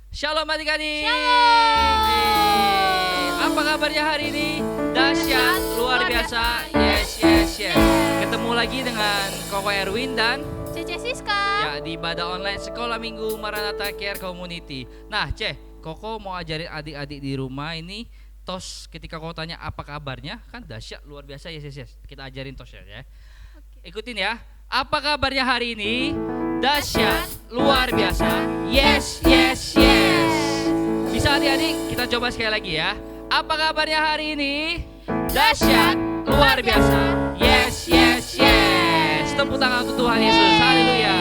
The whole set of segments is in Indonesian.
Shalom adik-adik. Shalom. Apa kabarnya hari ini? Dahsyat, luar biasa. Yes. Ketemu lagi dengan Koko Erwin dan Cece Siska. ya di ibadah online Sekolah Minggu Maranatha Care Community. Nah, Koko mau ajarin adik-adik di rumah ini tos ketika kau tanya apa kabarnya, kan dahsyat, luar biasa. Yes. Kita ajarin tos ya. Ikutin ya. Apa kabarnya hari ini? Dahsyat, luar biasa. Yes. Bisa adik-adik, kita coba sekali lagi ya. Apa kabarnya hari ini? Dahsyat, luar biasa. Yes. Tepuk tangan untuk Tuhan Yesus. Haleluya.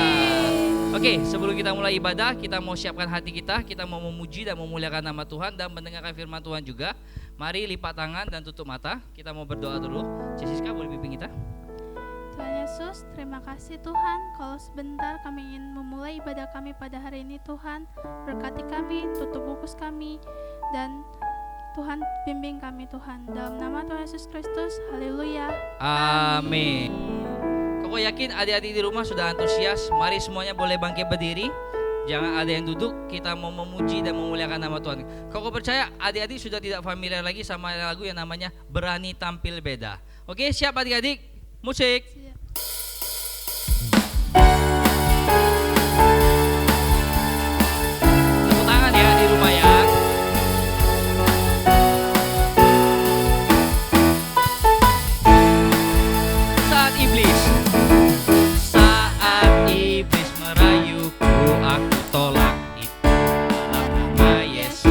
Oke, sebelum kita mulai ibadah, kita mau siapkan hati kita mau memuji dan memuliakan nama Tuhan dan mendengarkan firman Tuhan juga. Mari lipat tangan dan tutup mata. Kita mau berdoa dulu. Siska boleh pimpin kita? Tuhan Yesus, terima kasih Tuhan. Kalau sebentar kami ingin memulai ibadah kami pada hari ini Tuhan. Berkati kami, tutup fokus kami, dan Tuhan bimbing kami Tuhan. Dalam nama Tuhan Yesus Kristus, haleluya. Amin. Koko yakin adik-adik di rumah sudah antusias. Mari semuanya boleh bangkit berdiri. Jangan ada yang duduk. Kita mau memuji dan memuliakan nama Tuhan. Koko percaya adik-adik sudah tidak familiar lagi sama lagu yang namanya Berani Tampil Beda. Oke, siap adik-adik? Musik. Tepuk tangan ya di rumah ya. Saat iblis merayuku, aku tolak itu dalam nama Yesus.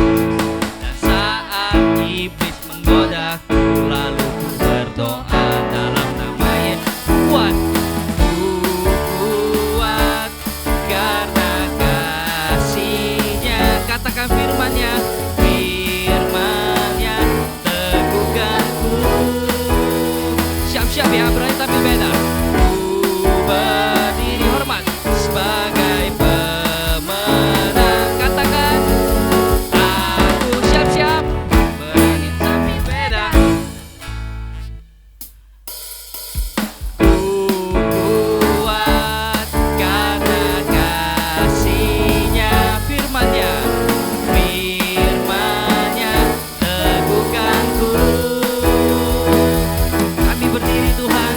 Dan saat iblis menggodaku, lalu ku berdoa dalam nama Yesus. Kuat karena kasih-Nya. Katakan firman-Nya teguhkanku. Siap-siap ya, berani tampil beda. Berdiri hormat sebagai pemenang. Katakan, aku siap-siap berani tampil beda. Kuat karena kasih-Nya. Firman-Nya teguhkanku. Kami berdiri Tuhan,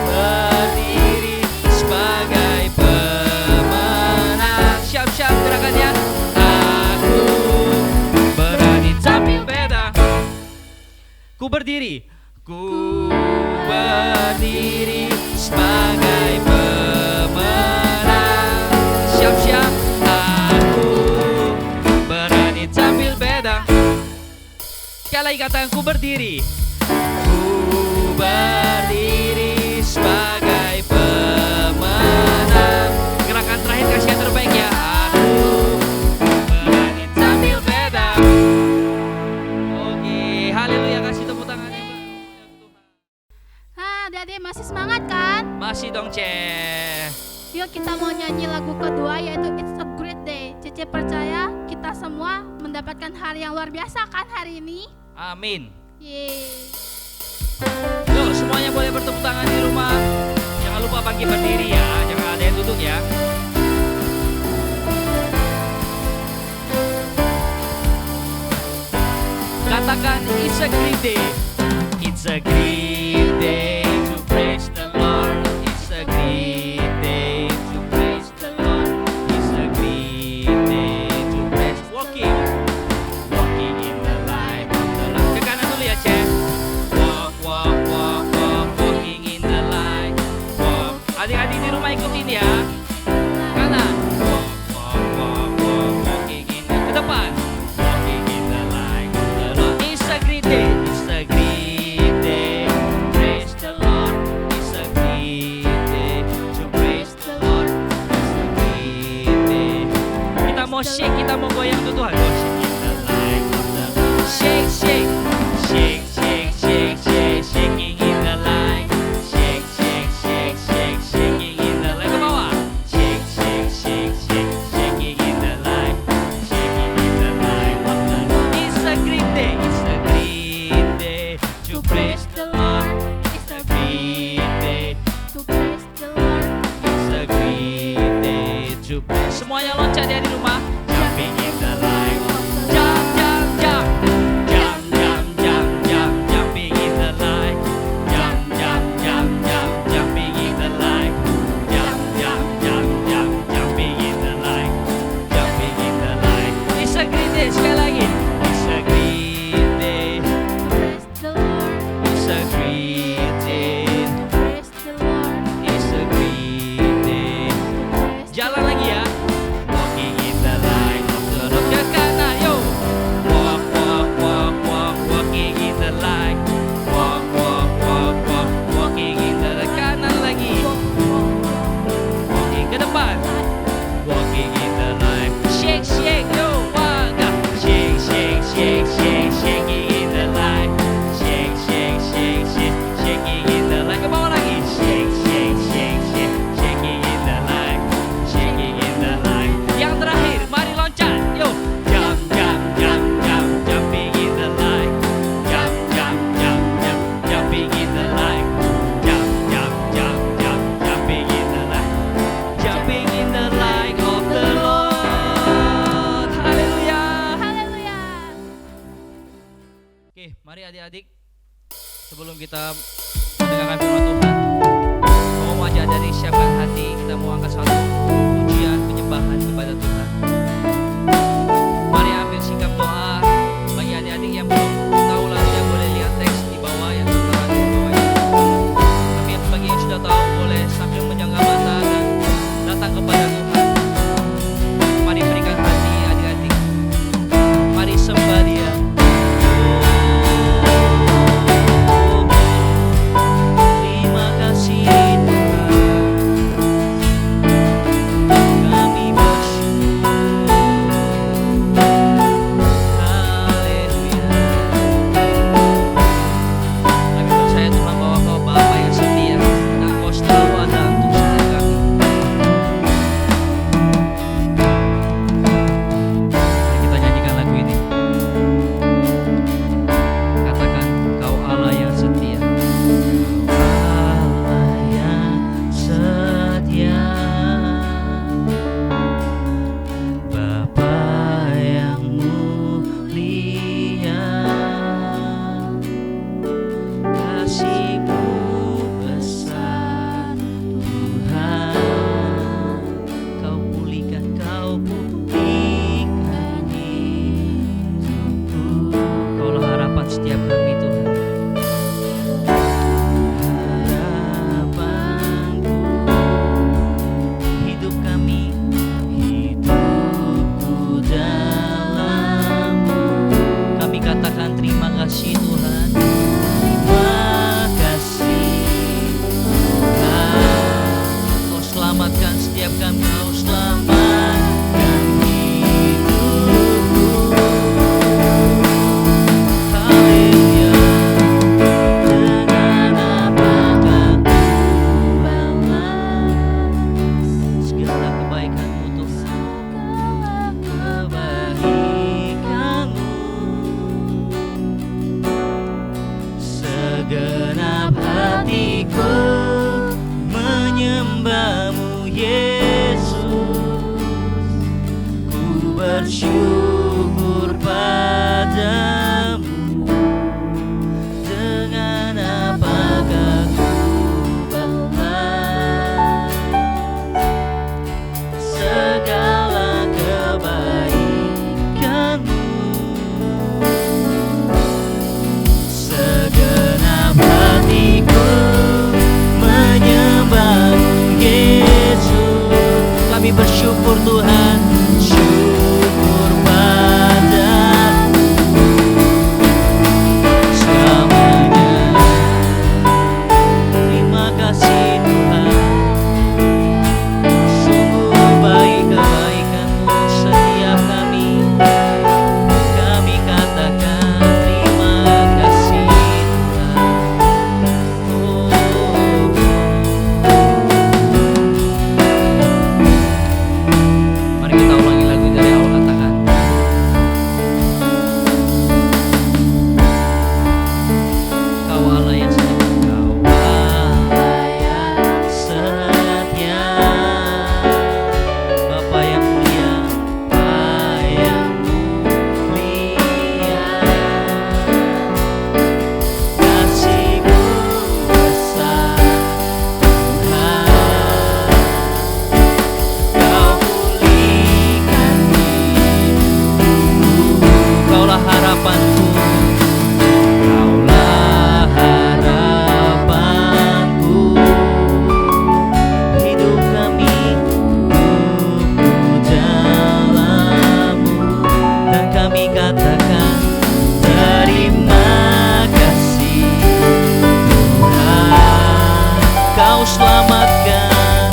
berdiri sebagai pemenang. Siap-siap gerakannya. Aku berani tampil beda. Ku berdiri sebagai pemenang. Siap-siap. Aku berani tampil beda. Sekali lagi katakan, ku berdiri sebagai pemenang. Gerakan terakhir kasih yang terbaik ya. Aku berani tampil beda. Oke, haleluya, kasih tepuk tangan ya Mbak. Adik-adik masih semangat kan? Masih dong Yuk kita mau nyanyi lagu kedua yaitu It's a Great Day. Cece percaya kita semua mendapatkan hari yang luar biasa kan hari ini? Amin. Yeay. Yuk semuanya boleh bertepuk tangan di rumah. Jangan lupa bangkit berdiri ya. Jangan ada yang duduk ya. Katakan, it's a great day. It's a great day to praise the Lord. It's a great day to praise the Lord. It's a great day to praise. Walking in the light of the Lord. Ke kanan dulu ya, walk, walking in the light. Walk. Adik-adik di rumah ikutin ya. Kanan. Walk, walking in the. Ke depan. Walking in the light of the Lord. It's a great day. It's a great day. Praise the Lord. It's a great day to praise the Lord. It's a great day. Kita mau shake, kita mau goyang tuh Tuhan. Worship in the light of the Lord. Shake, shaking in the light. Shaking in the light. Ke bawah. Shake, shaking in the light. Shaking in the light of the Lord. It's a great day. It's a great day to praise the Lord. It's a great day To praise the Lord. It's a great day to praise. Semuanya loncat ya di rumah. Jumping in day, sekali lagi. It's a great day. Praise the Lord. It's a great day. Praise the Lord. It's a great day. Praise the Jalan lagi ya. Walking in the light of the Lord. Ke kanan, yo. Walk, walk, walk, walk, walking in the light. Walk, walk, walk, walk, walking in the light. Kanan lagi. Walking ke depan. Walking in the light. Shake, shake, yo. Waga. Shake, shake, shake, shake, shaking in the light. Shake, shake, shake, shake, shaking in the light. Ke bawah lagi. Shake, shake, shake, shake, shaking in the light. Shaking in the light. Yang terakhir, mari loncat. Yo. Jump, jump, jump, jump, jumping in the light. Jump, jump, jump, jump, jumping in the light. Jump, jump, jump, jump, jumping in the light. Jumping in the light of the Lord. Haleluya. Haleluya. Oke, mari adik-adik, sebelum kita mendengarkan firman Tuhan, mau mengajak dari siapkan hati, kita mau angkat satu pujian penyembahan kepada Tuhan. Mari ambil sikap doa. Bagi adik-adik yang belum tahu lagunya, boleh lihat teks di bawah yang tertera di bawah ini. Tapi bagi yang sudah tahu, boleh sambil menjangka mata dan datang kepada Tuhan. Mari berikan hati adik-adik. Mari sembah Dia. Terima kasih Tuhan, kami bersyukur. Haleluya. Kami percaya Tuhan bahwa Kau Bapa yang setia dan Kau selalu ada untuk setiap kami. Mari kita nyanyikan lagu ini. Katakan, Kau Allah yang setia. Allah yang setia, Bapa yang mulia, kasih-Mu besar Tuhan. Kau pulihkan hidupku. Kaulah harapan setiap kami Tuhan. Harapanku, hidup kami, hidupku dalam-Mu. Kami katakan terima kasih Tuhan. Terima kasih Tuhan. Kau selamatkan setiap kami. Kau selamatkan hidupku. Haleluya. Dengan apakah ku balas segala kebaikan-Mu Tuhan. Kebaikan-Mu, segenap hatiku menyembah-Mu Yesus. Ku bersyukur padamu. Dengan apakah ku balas segala kebaikan-Mu. Segenap hatiku menyembah-Mu Yesus. Kami bersyukur Tuhan, syukur harapanku, Kaulah harapanku. Hidup kami tumbuh dalam-Mu, dan kami katakan terima kasih Tuhan, Kau selamatkan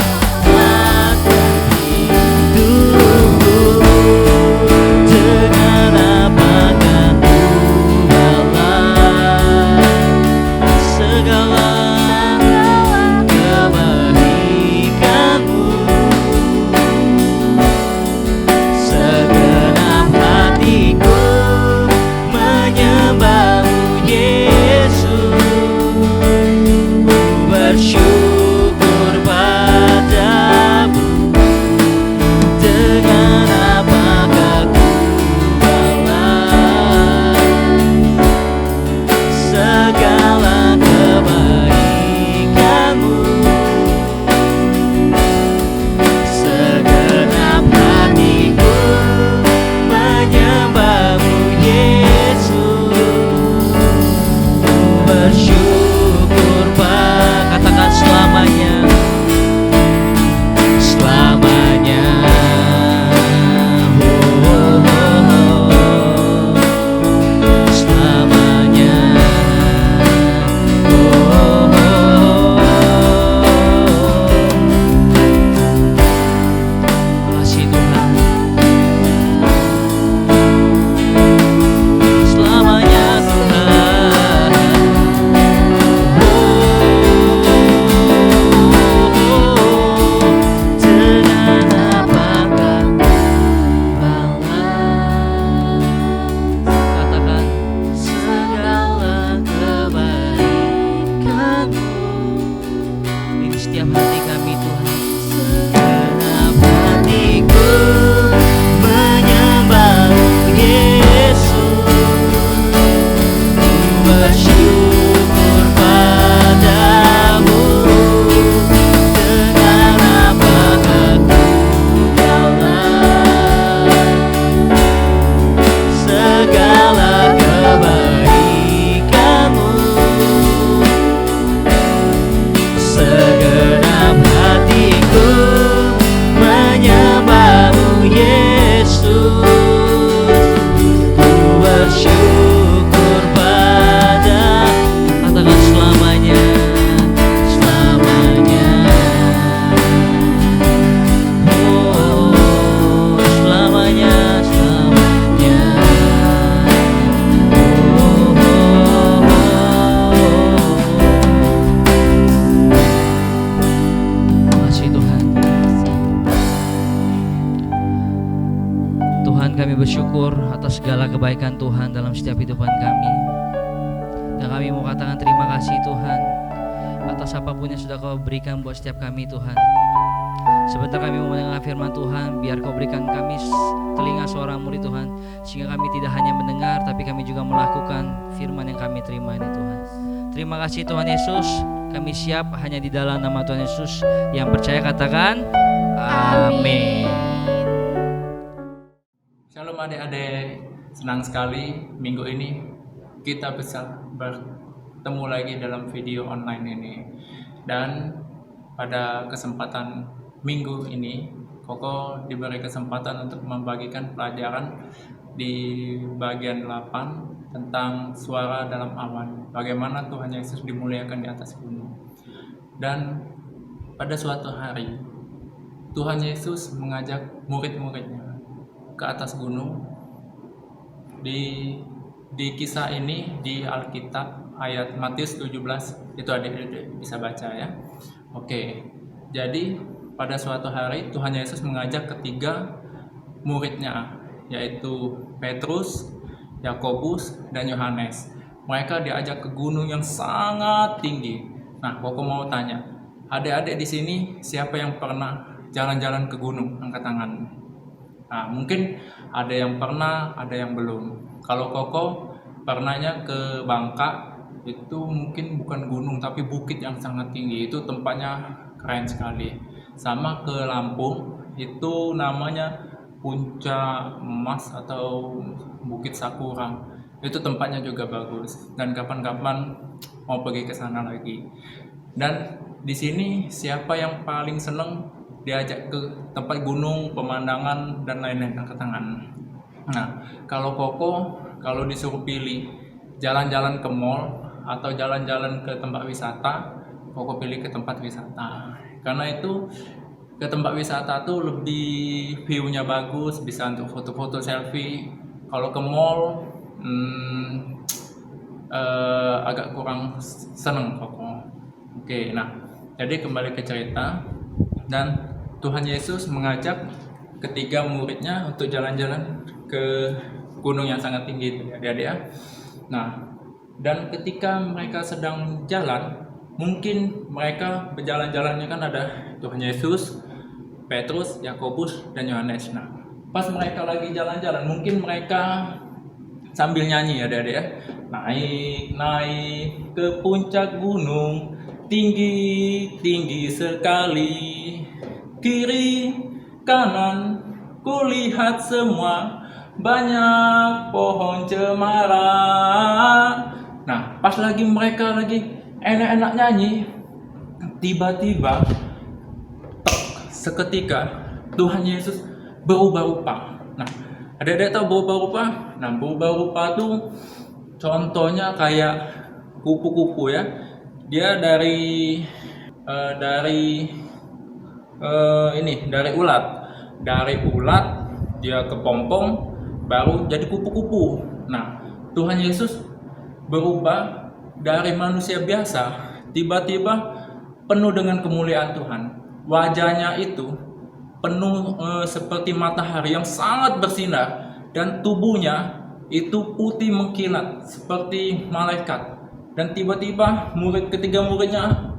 mata hidupku. Dengan apakah ku balas segala kebaikan-Mu? Segenap hatiku menyembah-Mu, Yesus. Ku bersyukur padamu. Dengan apakah ku balas segala kebaikan-Mu? Segenap hatiku menyembah-Mu, Yesus. Ku bersyukur katakan selamanya, selamanya. Selamanya. Kasih Tuhan. Selamanya Tuhan. Dengan apakah balas, katakan segala kebaikan-Mu. Ini setiap hati kami Tuhan. Segenap hatiku menyembah-Mu, Yesus. Ku bersyukur padamu. Dengan apakah ku balas segala kebaikan-Mu? Segenap hatiku menyembah-Mu, Yesus. Ku bersyukur pada, katakan selamanya, selamanya. Oh, selamanya, selamanya. Kasih Tuhan. Tuhan, kami bersyukur atas segala kebaikan Tuhan dalam setiap kehidupan kami. Dan kami mau katakan terima kasih Tuhan atas apapun yang sudah Kau berikan buat setiap kami Tuhan. Sebentar kami mau mendengar firman Tuhan, biar Kau berikan kami telinga suara murid Tuhan, sehingga kami tidak hanya mendengar, tapi kami juga melakukan firman yang kami terima ini Tuhan. Terima kasih Tuhan Yesus, kami siap hanya di dalam nama Tuhan Yesus. Yang percaya katakan amin. Shalom adik-adik, senang sekali minggu ini kita bisa bertemu lagi dalam video online ini. Dan pada kesempatan minggu ini, Koko diberi kesempatan untuk membagikan pelajaran di bagian 8 tentang suara dalam awan. Bagaimana Tuhan Yesus dimuliakan di atas gunung. Dan pada suatu hari, Tuhan Yesus mengajak murid-muridnya ke atas gunung. Di kisah ini di Alkitab ayat Matius 17, itu adik-adik bisa baca ya. Oke, jadi pada suatu hari Tuhan Yesus mengajak ketiga muridnya, yaitu Petrus, Yakobus, dan Yohanes. Mereka diajak ke gunung yang sangat tinggi. Nah, Koko mau tanya, adik-adik di sini siapa yang pernah jalan-jalan ke gunung? Angkat tangan. Nah, mungkin ada yang pernah, ada yang belum. Kalau Koko pernahnya ke Bangka, itu mungkin bukan gunung tapi bukit yang sangat tinggi. Itu tempatnya keren sekali. Sama ke Lampung, itu namanya Puncak Emas atau Bukit Sakura. Itu tempatnya juga bagus dan kapan-kapan mau pergi ke sana lagi. Dan di sini siapa yang paling seneng diajak ke tempat gunung, pemandangan dan lain-lain, angkat tangan. Nah, kalau Koko kalau disuruh pilih jalan-jalan ke mall atau jalan-jalan ke tempat wisata, Koko pilih ke tempat wisata. Karena itu ke tempat wisata tuh lebih view-nya bagus, bisa untuk foto-foto selfie. Kalau ke mall agak kurang seneng Koko. Oke, nah jadi kembali ke cerita, dan Tuhan Yesus mengajak ketiga muridnya untuk jalan-jalan ke gunung yang sangat tinggi itu ya adik-adik ya. Nah, dan ketika mereka sedang jalan, mungkin mereka berjalan-jalannya kan ada Tuhan Yesus, Petrus, Yakobus, dan Yohanes. Nah, pas mereka lagi jalan-jalan, mungkin mereka sambil nyanyi ya adik-adik ya. Naik ke puncak gunung, tinggi sekali, kiri kanan kulihat semua banyak pohon cemara. Nah, pas lagi mereka lagi enak-enak nyanyi, tiba-tiba seketika Tuhan Yesus berubah rupa. Nah, adik-adik tahu berubah rupa? Nah, berubah rupa tuh contohnya kayak kupu-kupu ya. Dia dari ulat. Dari ulat dia kepompong baru jadi kupu-kupu. Nah, Tuhan Yesus berubah dari manusia biasa tiba-tiba penuh dengan kemuliaan Tuhan. Wajahnya itu penuh seperti matahari yang sangat bersinar, dan tubuhnya itu putih mengkilat seperti malaikat. Dan tiba-tiba ketiga muridnya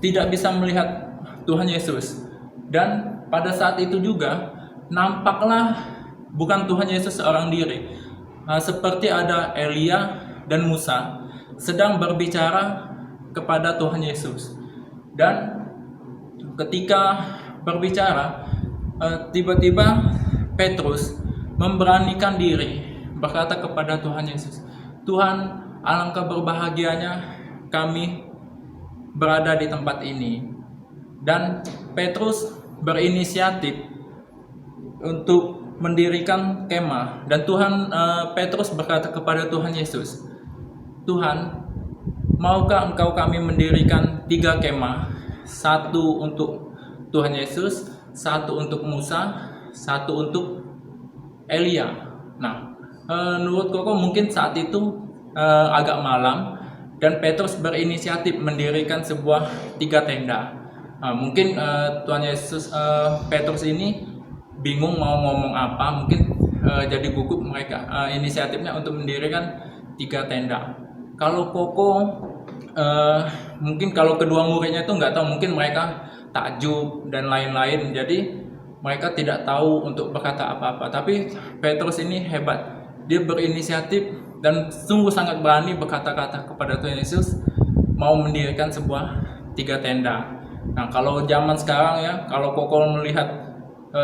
tidak bisa melihat Tuhan Yesus. Dan pada saat itu juga nampaklah bukan Tuhan Yesus seorang diri, seperti ada Elia dan Musa sedang berbicara kepada Tuhan Yesus. Dan ketika berbicara, tiba-tiba Petrus memberanikan diri berkata kepada Tuhan Yesus, "Tuhan, alangkah berbahagianya kami berada di tempat ini." Dan Petrus berinisiatif untuk mendirikan kemah. Dan Petrus berkata kepada Tuhan Yesus, "Tuhan, maukah Engkau kami mendirikan 3 kemah? Satu untuk Tuhan Yesus, satu untuk Musa, satu untuk Elia." Nah, menurut Koko mungkin saat itu agak malam, dan Petrus berinisiatif mendirikan sebuah 3 tenda. Mungkin Tuhan Yesus, Petrus ini bingung mau ngomong apa, mungkin jadi gugup mereka inisiatifnya untuk mendirikan 3 tenda. Kalau Koko mungkin kalau kedua muridnya itu nggak tahu, mungkin mereka takjub dan lain-lain, jadi mereka tidak tahu untuk berkata apa-apa. Tapi Petrus ini hebat, dia berinisiatif dan sungguh sangat berani berkata-kata kepada Tuhan Yesus mau mendirikan sebuah 3 tenda. Nah, kalau zaman sekarang ya, kalau Koko melihat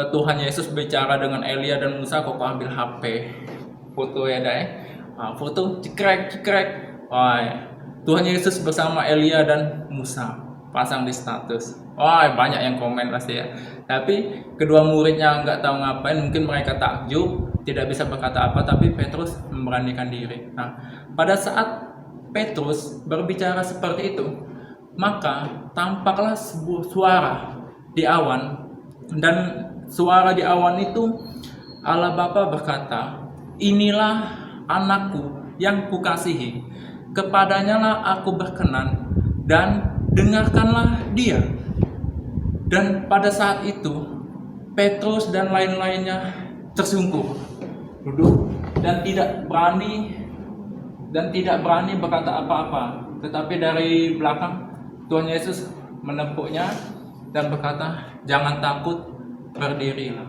Tuhan Yesus bicara dengan Elia dan Musa, Koko ambil HP foto ya deh, foto cekrek. Wah, Tuhan Yesus bersama Elia dan Musa pasang di status. Wah, banyak yang komen pasti ya. Tapi kedua muridnya nggak tahu ngapain, mungkin mereka takjub, tidak bisa berkata apa, tapi Petrus memberanikan diri. Nah, pada saat Petrus berbicara seperti itu, maka tampaklah sebuah suara di awan, dan suara di awan itu Allah Bapa berkata, "Inilah anakku yang kukasihi, kepadanya lah aku berkenan, dan dengarkanlah dia." Dan pada saat itu Petrus dan lain-lainnya tersungkur, duduk dan tidak berani berkata apa-apa. Tetapi dari belakang Tuhan Yesus menepuknya dan berkata, "Jangan takut, berdirilah."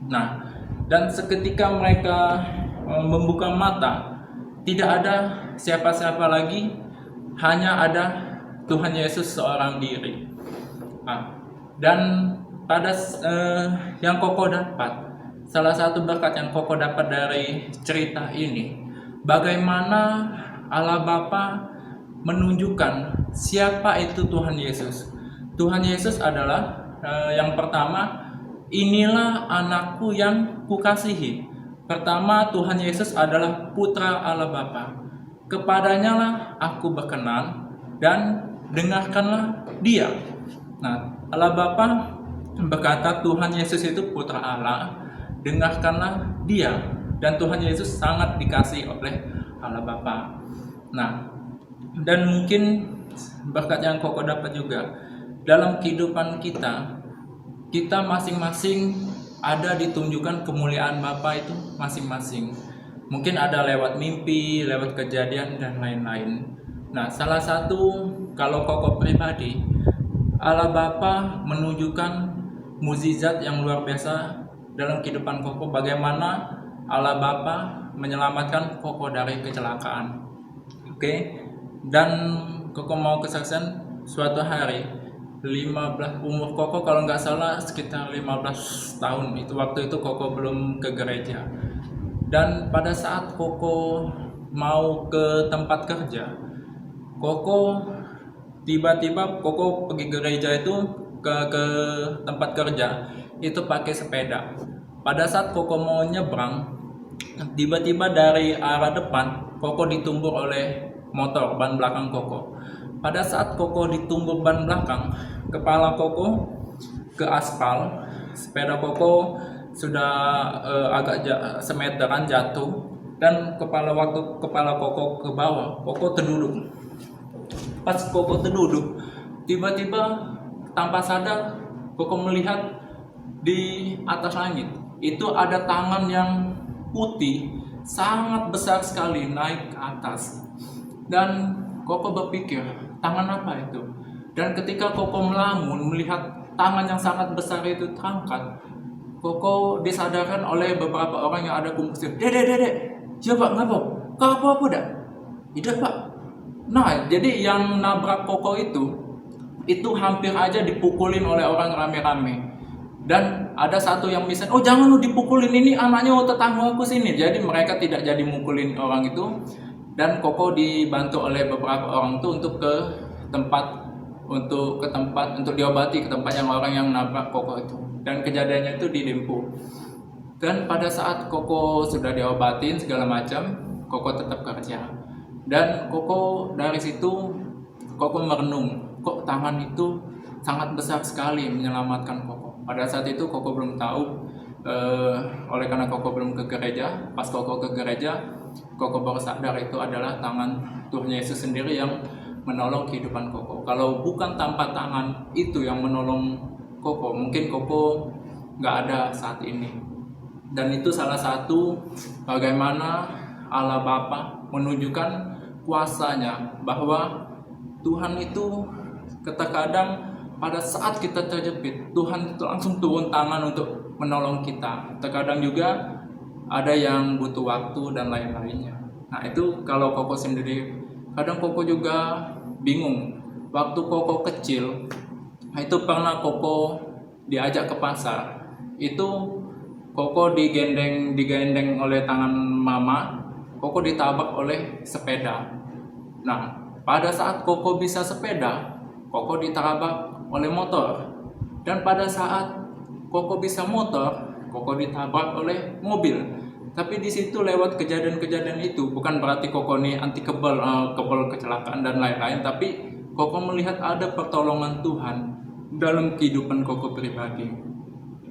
Nah, dan seketika mereka membuka mata, tidak ada siapa-siapa lagi, hanya ada Tuhan Yesus seorang diri. Nah, dan pada yang Koko dapat, salah satu berkat yang Koko dapat dari cerita ini, bagaimana Allah Bapa menunjukkan siapa itu Tuhan Yesus. Tuhan Yesus adalah yang pertama, inilah anakku yang kukasihi. Pertama, Tuhan Yesus adalah putra Allah Bapa. Kepadanya lah aku berkenan dan dengarkanlah dia. Nah, Allah Bapa berkata Tuhan Yesus itu putra Allah, dengarkanlah dia. Dan Tuhan Yesus sangat dikasihi oleh Allah Bapa. Nah, dan mungkin berkat yang Koko dapat juga dalam kehidupan kita masing-masing ada ditunjukkan kemuliaan Bapa itu masing-masing. Mungkin ada lewat mimpi, lewat kejadian dan lain-lain. Nah, salah satu kalau Koko pribadi, Allah Bapa menunjukkan mukjizat yang luar biasa dalam kehidupan Koko, bagaimana Allah Bapa menyelamatkan Koko dari kecelakaan. Oke. Dan Koko mau kesaksian suatu hari 15 umur Koko kalau nggak salah sekitar 15 tahun itu, waktu itu Koko belum ke gereja. Dan pada saat Koko mau ke tempat kerja, Koko tiba-tiba Koko pergi gereja itu ke tempat kerja itu pakai sepeda. Pada saat Koko mau nyebrang, tiba-tiba dari arah depan Koko ditumbur oleh motor ban belakang Koko. Pada saat Koko ditumbur ban belakang, kepala Koko ke aspal, sepeda Koko sudah agak semeteran jatuh, dan waktu kepala Koko ke bawah, Koko terduduk. Pas Koko terduduk, tiba-tiba tanpa sadar Koko melihat di atas langit itu ada tangan yang putih sangat besar sekali naik ke atas. Dan Koko berpikir, tangan apa itu? Dan ketika Koko melamun melihat tangan yang sangat besar itu terangkat, Koko disadarkan oleh beberapa orang yang ada kumpul. Dek, siapa ngapa? Kau apa dah? Tidak Pak. Nah, jadi yang nabrak Koko itu hampir aja dipukulin oleh orang rame-rame. Dan ada satu yang misal, oh jangan lu dipukulin, ini anaknya tetanggaku sini. Jadi mereka tidak jadi mukulin orang itu. Dan Koko dibantu oleh beberapa orang itu untuk ke tempat untuk diobati ke tempat yang orang yang nabrak Koko itu. Dan kejadiannya itu di Limpu. Dan pada saat Koko sudah diobatin segala macam, Koko tetap kerja. Dan Koko dari situ Koko merenung, kok tangan itu sangat besar sekali menyelamatkan Koko. Pada saat itu Koko belum tahu, oleh karena Koko belum ke gereja. Pas Koko ke gereja, Koko baru sadar itu adalah tangan Tuhan Yesus sendiri yang menolong kehidupan Koko. Kalau bukan tanpa tangan itu yang menolong Koko, mungkin Koko nggak ada saat ini. Dan itu salah satu bagaimana Allah Bapa menunjukkan kuasanya, bahwa Tuhan itu kadang pada saat kita terjepit, Tuhan itu langsung turun tangan untuk menolong kita. Terkadang juga ada yang butuh waktu dan lain-lainnya. Nah itu kalau Koko sendiri, kadang Koko juga bingung. Waktu Koko kecil, itu pernah Koko diajak ke pasar. Itu Koko digendeng oleh tangan mama, Koko ditabrak oleh sepeda. Nah pada saat Koko bisa sepeda, Koko ditabrak oleh motor. Dan pada saat Koko bisa motor, Koko ditabrak oleh mobil. Tapi di situ lewat kejadian-kejadian itu bukan berarti Koko nih anti kebal kecelakaan dan lain-lain, tapi Koko melihat ada pertolongan Tuhan dalam kehidupan Koko pribadi.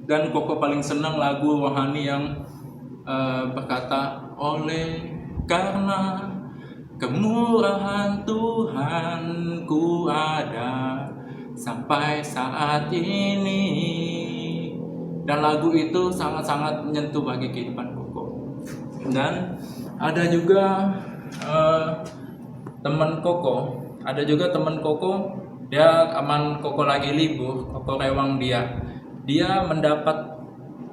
Dan Koko paling senang lagu rohani yang berkata, oleh karena kemurahan Tuhan ku ada sampai saat ini. Dan lagu itu sangat-sangat menyentuh bagi kehidupan Koko. Dan ada juga teman Koko, dia aman Koko lagi libur, Koko rewang dia mendapat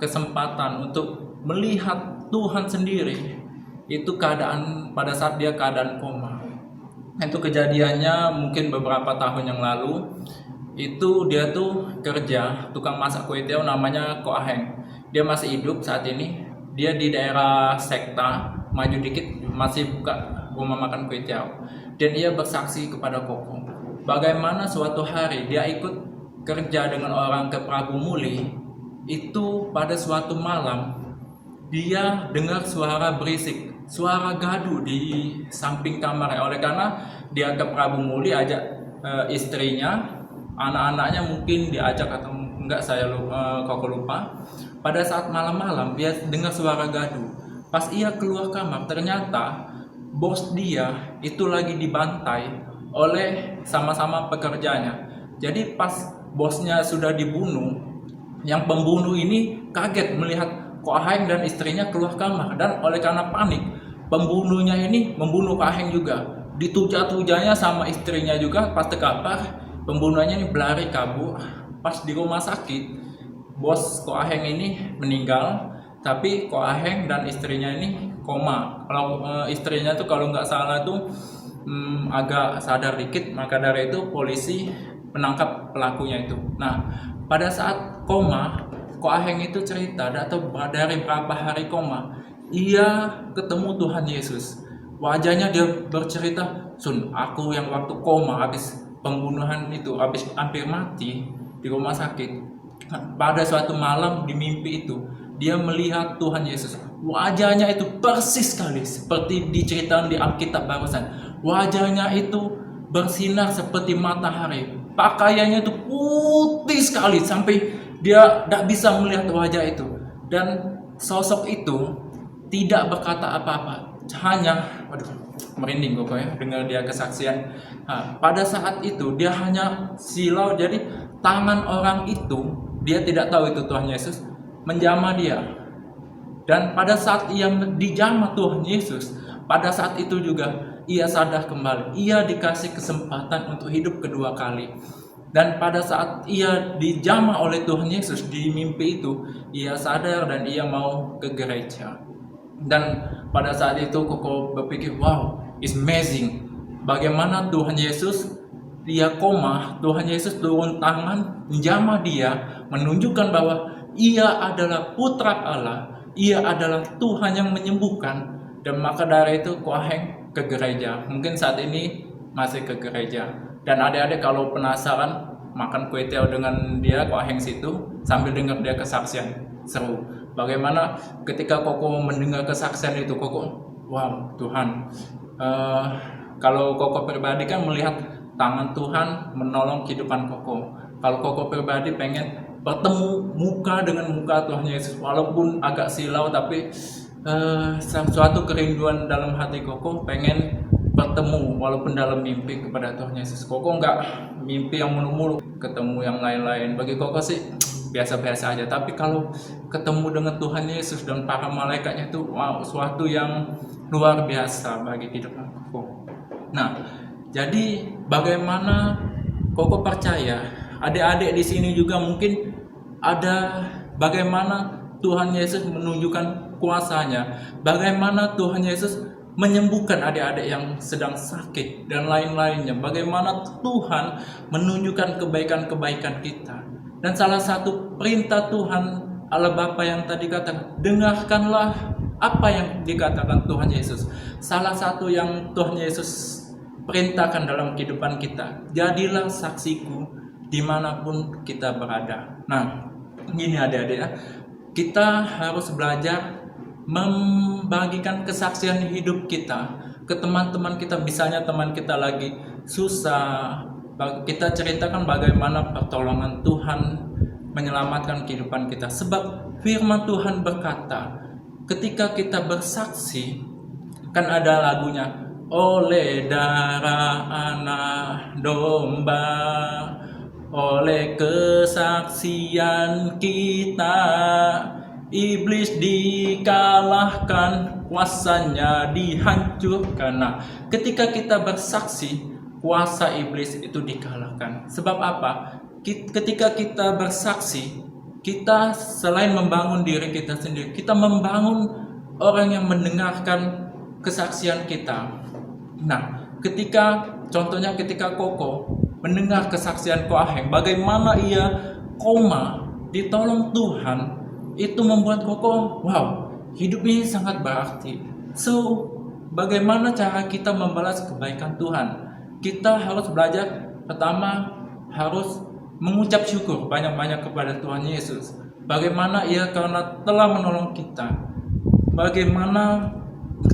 kesempatan untuk melihat Tuhan sendiri. Itu keadaan pada saat dia keadaan koma. Itu kejadiannya mungkin beberapa tahun yang lalu. Itu dia tuh kerja tukang masak kue tiaw, namanya Ko Aheng. Dia masih hidup saat ini. Dia di daerah Sekta, maju dikit masih buka rumah makan kue tiaw. Dan ia bersaksi kepada Koko bagaimana suatu hari dia ikut kerja dengan orang ke Prabu Muli. Itu pada suatu malam dia dengar suara berisik, suara gaduh di samping kamar. Oleh karena dia ke Prabu Muli ajak istrinya, anak-anaknya mungkin diajak atau enggak, Koko lupa. Pada saat malam-malam dia dengar suara gaduh. Pas ia keluar kamar, ternyata bos dia itu lagi dibantai oleh sama-sama pekerjanya. Jadi pas bosnya sudah dibunuh, yang pembunuh ini kaget melihat Ko Aheng dan istrinya keluar kamar, dan oleh karena panik, pembunuhnya ini membunuh Ko Aheng juga. Dituja-tujanya sama istrinya juga. Pas terkapar, pembunuhnya ini berlari kabur. Pas di rumah sakit, bos Ko Aheng ini meninggal, tapi Ko Aheng dan istrinya ini koma. Kalau istrinya tuh kalau nggak salah tuh agak sadar dikit, maka dari itu polisi menangkap pelakunya itu. Nah, pada saat koma, Ko Aheng itu cerita dari berapa hari koma, ia ketemu Tuhan Yesus. Wajahnya dia bercerita, "Sun, aku yang waktu koma habis pembunuhan itu, habis hampir mati di rumah sakit. Pada suatu malam di mimpi itu, dia melihat Tuhan Yesus. Wajahnya itu persis sekali seperti diceritakan di Alkitab barusan. Wajahnya itu bersinar seperti matahari. Pakaiannya itu putih sekali sampai dia tidak bisa melihat wajah itu. Dan sosok itu tidak berkata apa-apa. Hanya, merinding pokoknya dengar dia kesaksian. Nah, pada saat itu dia hanya silau. Jadi tangan orang itu, dia tidak tahu itu Tuhan Yesus, menjamah dia. Dan pada saat ia dijamah Tuhan Yesus, pada saat itu juga ia sadar kembali. Ia dikasih kesempatan untuk hidup kedua kali. Dan pada saat ia dijamah oleh Tuhan Yesus di mimpi itu, ia sadar dan ia mau ke gereja. Dan pada saat itu Koko berpikir, wow, it's amazing. Bagaimana Tuhan Yesus, dia koma, Tuhan Yesus turun tangan, menjamah dia, menunjukkan bahwa ia adalah putra Allah, ia adalah Tuhan yang menyembuhkan. Dan maka dari itu Ko Aheng ke gereja. Mungkin saat ini masih ke gereja. Dan adik-adik kalau penasaran, makan kue tiaw dengan dia, Ko Aheng situ, sambil dengar dia kesaksian. Seru. Bagaimana ketika Koko mendengar kesaksian itu, Koko, wow, Tuhan. Kalau Koko pribadi kan melihat tangan Tuhan menolong kehidupan Koko. Kalau Koko pribadi pengen bertemu muka dengan muka Tuhan Yesus, walaupun agak silau, tapi suatu kerinduan dalam hati Koko pengen bertemu walaupun dalam mimpi kepada Tuhan Yesus. Koko nggak mimpi yang mulu-mulu ketemu yang lain-lain. Bagi Koko sih biasa-biasa aja, tapi kalau ketemu dengan Tuhan Yesus dan para malaikatnya itu, wow, suatu yang luar biasa bagi kehidupan Koko. Nah, jadi bagaimana Koko percaya, adik-adik di sini juga mungkin ada bagaimana Tuhan Yesus menunjukkan kuasanya, bagaimana Tuhan Yesus menyembuhkan adik-adik yang sedang sakit dan lain-lainnya, bagaimana Tuhan menunjukkan kebaikan-kebaikan kita. Dan salah satu perintah Tuhan Allah Bapa yang tadi katakan, dengarkanlah apa yang dikatakan Tuhan Yesus. Salah satu yang Tuhan Yesus perintahkan dalam kehidupan kita, jadilah saksiku dimanapun kita berada. Nah, gini adik-adik ya, kita harus belajar membagikan kesaksian hidup kita ke teman-teman kita. Misalnya teman kita lagi susah, kita ceritakan bagaimana pertolongan Tuhan menyelamatkan kehidupan kita. Sebab firman Tuhan berkata, ketika kita bersaksi, kan ada lagunya, oleh darah anak domba, oleh kesaksian kita, iblis dikalahkan, kuasanya dihancurkan. Nah, ketika kita bersaksi, kuasa iblis itu dikalahkan. Sebab apa? Ketika kita bersaksi, kita selain membangun diri kita sendiri, kita membangun orang yang mendengarkan kesaksian kita. Nah, contohnya ketika Koko mendengar kesaksian Ko Aheng, bagaimana ia koma, ditolong Tuhan, itu membuat Koko, wow, hidup ini sangat berarti. So, bagaimana cara kita membalas kebaikan Tuhan? Kita harus belajar, pertama harus mengucap syukur banyak-banyak kepada Tuhan Yesus. Bagaimana Ia karena telah menolong kita. Bagaimana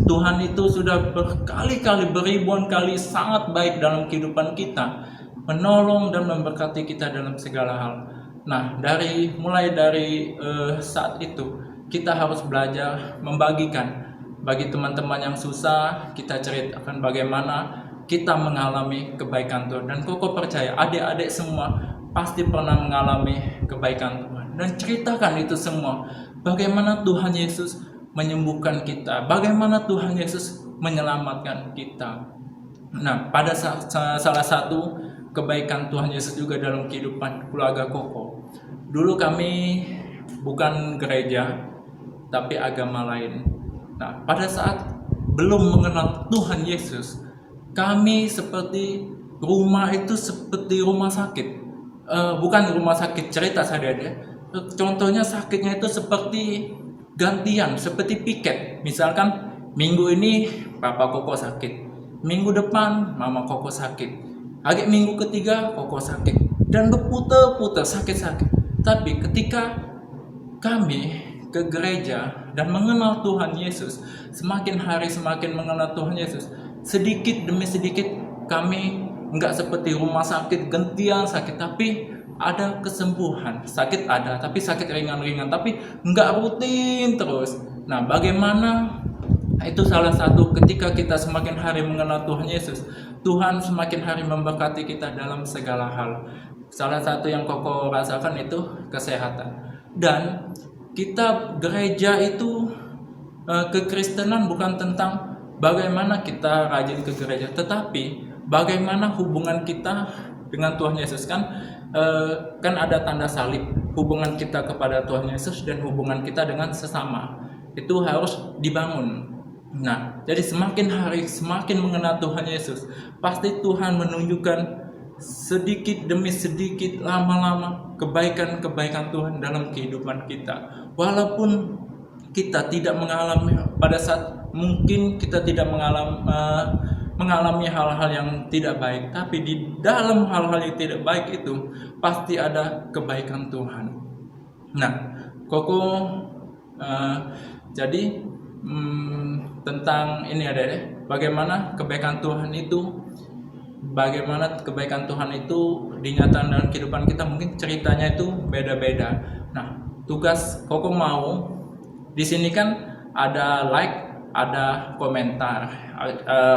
Tuhan itu sudah berkali-kali, beribuan kali sangat baik dalam kehidupan kita, menolong dan memberkati kita dalam segala hal. Nah, mulai dari saat itu kita harus belajar membagikan. Bagi teman-teman yang susah, kita ceritakan bagaimana kita mengalami kebaikan Tuhan. Dan Koko percaya adik-adik semua pasti pernah mengalami kebaikan Tuhan. Dan ceritakan itu semua. Bagaimana Tuhan Yesus menyembuhkan kita. Bagaimana Tuhan Yesus menyelamatkan kita. Nah, pada salah satu kebaikan Tuhan Yesus juga dalam kehidupan keluarga Koko. Dulu kami bukan gereja, tapi agama lain. Nah, pada saat belum mengenal Tuhan Yesus, kami seperti rumah itu seperti rumah sakit. Bukan rumah sakit cerita saja deh. Contohnya sakitnya itu seperti gantian, seperti piket. Misalkan minggu ini Papa Koko sakit, minggu depan Mama Koko sakit, lagi minggu ketiga Koko sakit, dan berputar-putar sakit-sakit. Tapi ketika kami ke gereja dan mengenal Tuhan Yesus, semakin hari semakin mengenal Tuhan Yesus, sedikit demi sedikit kami enggak seperti rumah sakit gantian sakit, tapi ada kesembuhan. Sakit ada, tapi sakit ringan-ringan, tapi enggak rutin terus. Nah, bagaimana itu salah satu ketika kita semakin hari mengenal Tuhan Yesus, Tuhan semakin hari memberkati kita dalam segala hal. Salah satu yang Koko rasakan itu kesehatan. Dan kita gereja itu kekristenan bukan tentang bagaimana kita rajin ke gereja, tetapi bagaimana hubungan kita dengan Tuhan Yesus. Kan ada tanda salib, hubungan kita kepada Tuhan Yesus dan hubungan kita dengan sesama itu harus dibangun. Nah, jadi semakin hari semakin mengenal Tuhan Yesus, pasti Tuhan menunjukkan sedikit demi sedikit, lama-lama kebaikan-kebaikan Tuhan dalam kehidupan kita. Walaupun kita tidak mengalami, pada saat mungkin kita tidak mengalami hal-hal yang tidak baik, tapi di dalam hal-hal yang tidak baik itu pasti ada kebaikan Tuhan. Nah, Koko jadi tentang ini ada deh, bagaimana kebaikan Tuhan itu dinyatakan dalam kehidupan kita. Mungkin ceritanya itu beda-beda. Nah, tugas Koko mau di sini kan ada like, ada komentar.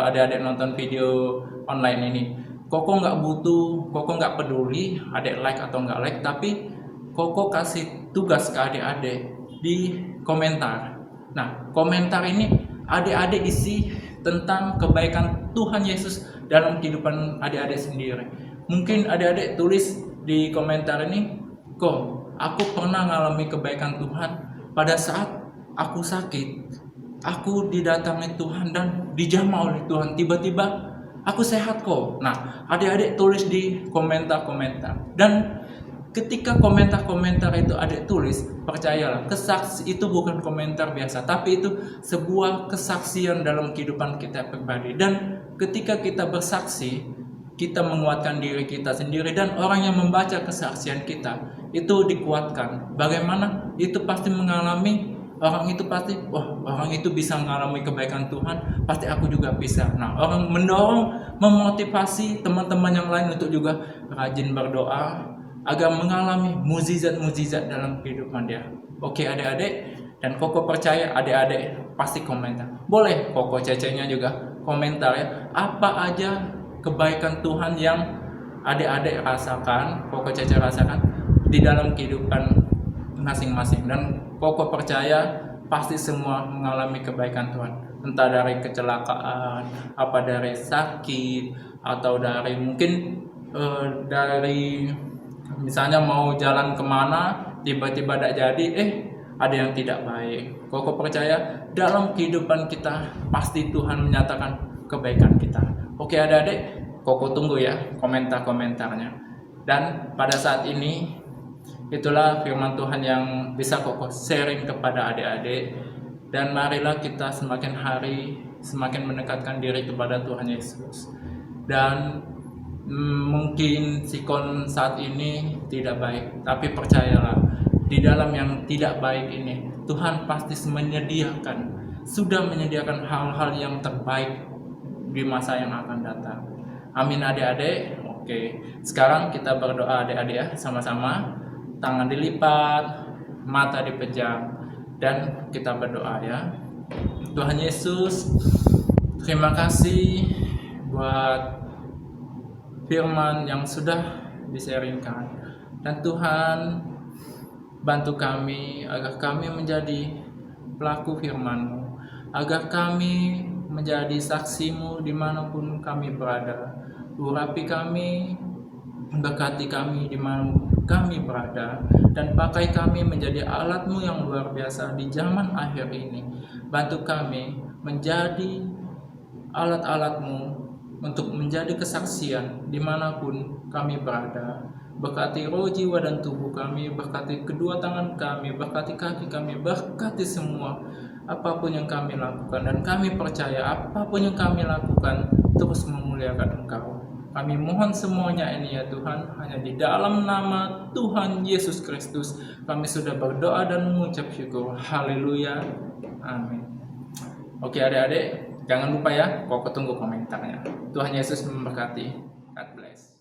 Adik-adik nonton video online ini, Koko nggak peduli adik like atau nggak like, tapi Koko kasih tugas ke adik-adik di komentar. Nah, komentar ini adik-adik isi tentang kebaikan Tuhan Yesus dalam kehidupan adik-adik sendiri. Mungkin adik-adik tulis di komentar ini, kok aku pernah mengalami kebaikan Tuhan pada saat aku sakit, aku didatangi Tuhan dan dijamah oleh Tuhan, tiba-tiba aku sehat kok. Nah, adik-adik tulis di komentar-komentar. Dan ketika komentar-komentar itu adik tulis, percayalah, itu bukan komentar biasa, tapi itu sebuah kesaksian dalam kehidupan kita pribadi. Dan ketika kita bersaksi, kita menguatkan diri kita sendiri, dan orang yang membaca kesaksian kita itu dikuatkan. Bagaimana? Itu pasti mengalami, orang itu pasti, orang itu bisa mengalami kebaikan Tuhan, pasti aku juga bisa. Nah, orang mendorong, memotivasi teman-teman yang lain untuk juga rajin berdoa agar mengalami mukjizat-mukjizat dalam kehidupan dia. Oke adik-adik, dan Koko percaya adik-adik pasti komentar. Boleh Koko Cecenya juga komentar ya, apa aja kebaikan Tuhan yang adik-adik rasakan, Koko Cece rasakan di dalam kehidupan masing-masing. Dan Koko percaya pasti semua mengalami kebaikan Tuhan, entah dari kecelakaan, apa dari sakit, atau dari mungkin dari misalnya mau jalan kemana tiba-tiba tidak jadi, ada yang tidak baik. Koko percaya dalam kehidupan kita pasti Tuhan menyatakan kebaikan kita. Oke adik-adik, Koko tunggu ya komentar-komentarnya. Dan pada saat ini itulah firman Tuhan yang bisa Koko sharing kepada adik-adik. Dan marilah kita semakin hari semakin mendekatkan diri kepada Tuhan Yesus. Dan mungkin sikon saat ini tidak baik, tapi percayalah, di dalam yang tidak baik ini Tuhan pasti sudah menyediakan hal-hal yang terbaik di masa yang akan datang. Amin adik-adik. Oke, sekarang kita berdoa adik-adik ya, sama-sama. Tangan dilipat, mata dipejam, dan kita berdoa ya. Tuhan Yesus, terima kasih buat firman yang sudah di-sharingkan. Dan Tuhan, bantu kami agar kami menjadi pelaku firman-Mu, agar kami menjadi saksi-Mu dimanapun kami berada. Urapi kami, berkati kami di mana kami berada, dan pakai kami menjadi alat-Mu yang luar biasa di zaman akhir ini. Bantu kami menjadi alat-alat-Mu untuk menjadi kesaksian dimanapun kami berada. Berkati roh, jiwa, dan tubuh kami, berkati kedua tangan kami, berkati kaki kami, berkati semua apapun yang kami lakukan. Dan kami percaya apapun yang kami lakukan terus memuliakan Engkau. Kami mohon semuanya ini ya Tuhan, hanya di dalam nama Tuhan Yesus Kristus kami sudah berdoa dan mengucap syukur. Haleluya, amin. Oke adik-adik, jangan lupa ya, kau tunggu komentarnya. Tuhan Yesus memberkati. God bless.